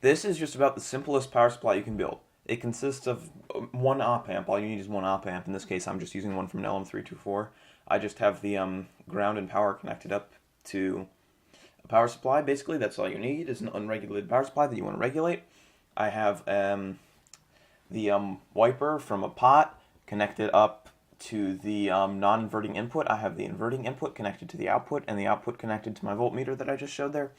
This is just about the simplest power supply you can build. It consists of one op amp. All you need is one op amp. In this case, I'm just using one from an LM324. I just have the ground and power connected up to a power supply. Basically, that's all you need is an unregulated power supply that you want to regulate. I have the wiper from a pot connected up to the non-inverting input. I have the inverting input connected to the output, and the output connected to my voltmeter that I just showed there.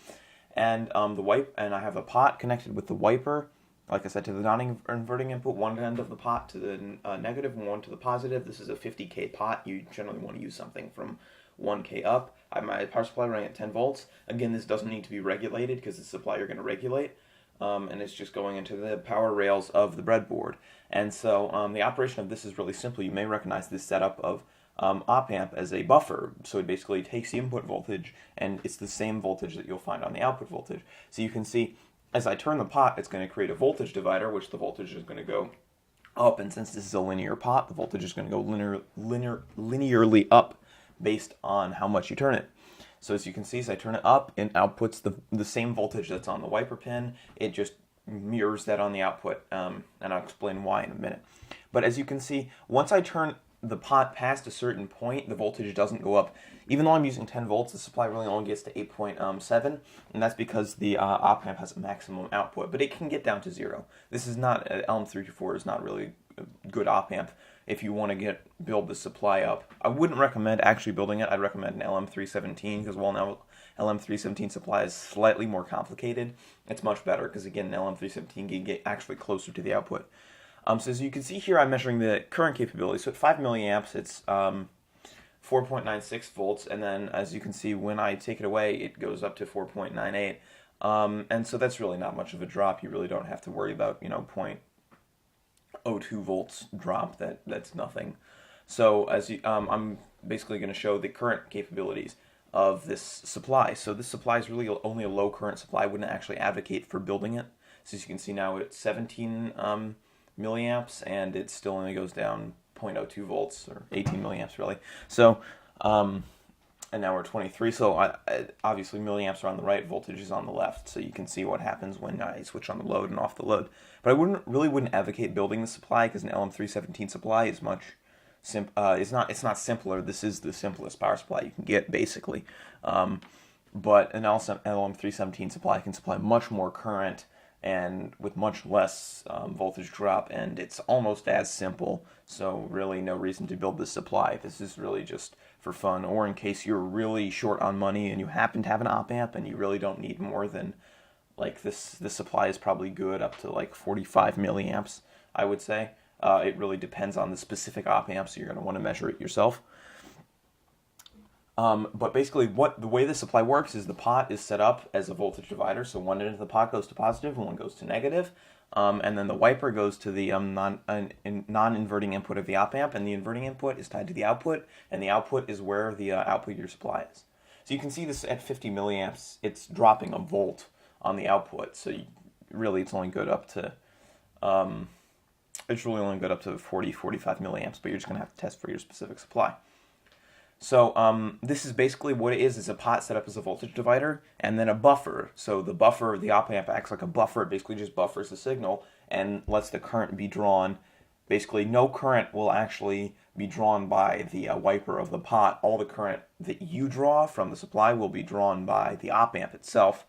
And and I have a pot connected with the wiper, like I said, to the non-inverting input, one end of the pot to the negative and one to the positive. This is a 50K pot. You generally want to use something from 1K up. I have my power supply running at 10 volts. Again, this doesn't need to be regulated because the supply you're going to regulate. And it's just going into the power rails of the breadboard. And so the operation of this is really simple. You may recognize this setup of op amp as a buffer. So it basically takes the input voltage and it's the same voltage that you'll find on the output voltage. So you can see as I turn the pot, it's going to create a voltage divider, which the voltage is going to go up. And since this is a linear pot, the voltage is going to go linearly up based on how much you turn it. So as you can see, as I turn it up, it outputs the same voltage that's on the wiper pin. It just mirrors that on the output, and I'll explain why in a minute. But as you can see, once I turn the pot past a certain point, the voltage doesn't go up. Even though I'm using 10 volts, the supply really only gets to 8.7, and that's because the op amp has a maximum output, but it can get down to 0. This is not, LM324 is not really a good op amp if you want to build the supply up. I wouldn't recommend actually building it. I'd recommend an LM317 because while now LM317 supply is slightly more complicated, it's much better because again, an LM317 can get actually closer to the output. So as you can see here, I'm measuring the current capability. So at 5 milliamps, it's 4.96 volts, and then as you can see, when I take it away, it goes up to 4.98. And so that's really not much of a drop. You really don't have to worry about, 0.02 volts drop. That's nothing. So as I'm basically going to show the current capabilities of this supply. So this supply is really only a low current supply. I wouldn't actually advocate for building it. So as you can see now, it's 17 milliamps, and it still only goes down 0.02 volts, or 18 milliamps really. So, and now we're 23, so obviously milliamps are on the right, voltage is on the left, so you can see what happens when I switch on the load and off the load. But I wouldn't advocate building the supply, because an LM317 supply is it's not simpler. This is the simplest power supply you can get, basically. But an LM317 supply can supply much more current and with much less voltage drop, and it's almost as simple, so really no reason to build this supply. This is really just for fun, or in case you're really short on money and you happen to have an op amp and you really don't need more than, like, this supply is probably good up to like 45 milliamps, I would say. It really depends on the specific op amp, so you're going to want to measure it yourself. But basically, the way the supply works is the pot is set up as a voltage divider. So one end of the pot goes to positive and one goes to negative. And then the wiper goes to the non-inverting input of the op amp, and the inverting input is tied to the output, and the output is where the output of your supply is. So you can see this at 50 milliamps, it's dropping a volt on the output. So really, it's only good up to 40, 45 milliamps, but you're just going to have to test for your specific supply. So this is basically what it is a pot set up as a voltage divider, and then a buffer. So the buffer, the op amp acts like a buffer. It basically just buffers the signal and lets the current be drawn. Basically, no current will actually be drawn by the wiper of the pot. All the current that you draw from the supply will be drawn by the op amp itself.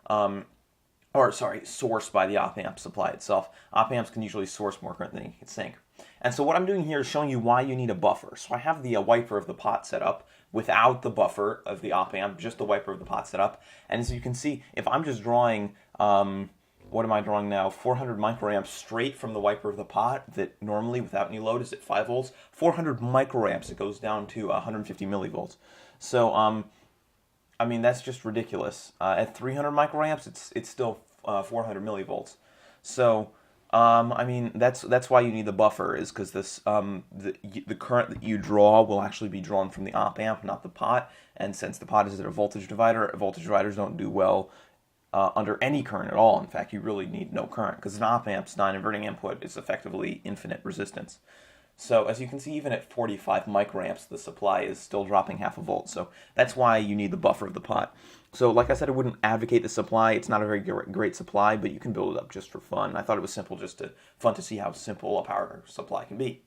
Sourced by the op amp supply itself. Op amps can usually source more current than you can sink. And so what I'm doing here is showing you why you need a buffer. So I have the wiper of the pot set up without the buffer of the op amp, just the wiper of the pot set up. And as you can see, if I'm just drawing, what am I drawing now? 400 microamps straight from the wiper of the pot that normally without any load is at 5 volts. 400 microamps, it goes down to 150 millivolts. So, I mean, that's just ridiculous. At 300 microamps, it's still 400 millivolts. So, I mean, that's why you need the buffer, is because this the current that you draw will actually be drawn from the op amp, not the pot. And since the pot is a voltage dividers don't do well under any current at all. In fact, you really need no current, because an op amp's non-inverting input is effectively infinite resistance. So as you can see, even at 45 microamps, the supply is still dropping half a volt. So that's why you need the buffer of the pot. So like I said, I wouldn't advocate the supply. It's not a very great supply, but you can build it up just for fun. I thought it was fun to see how simple a power supply can be.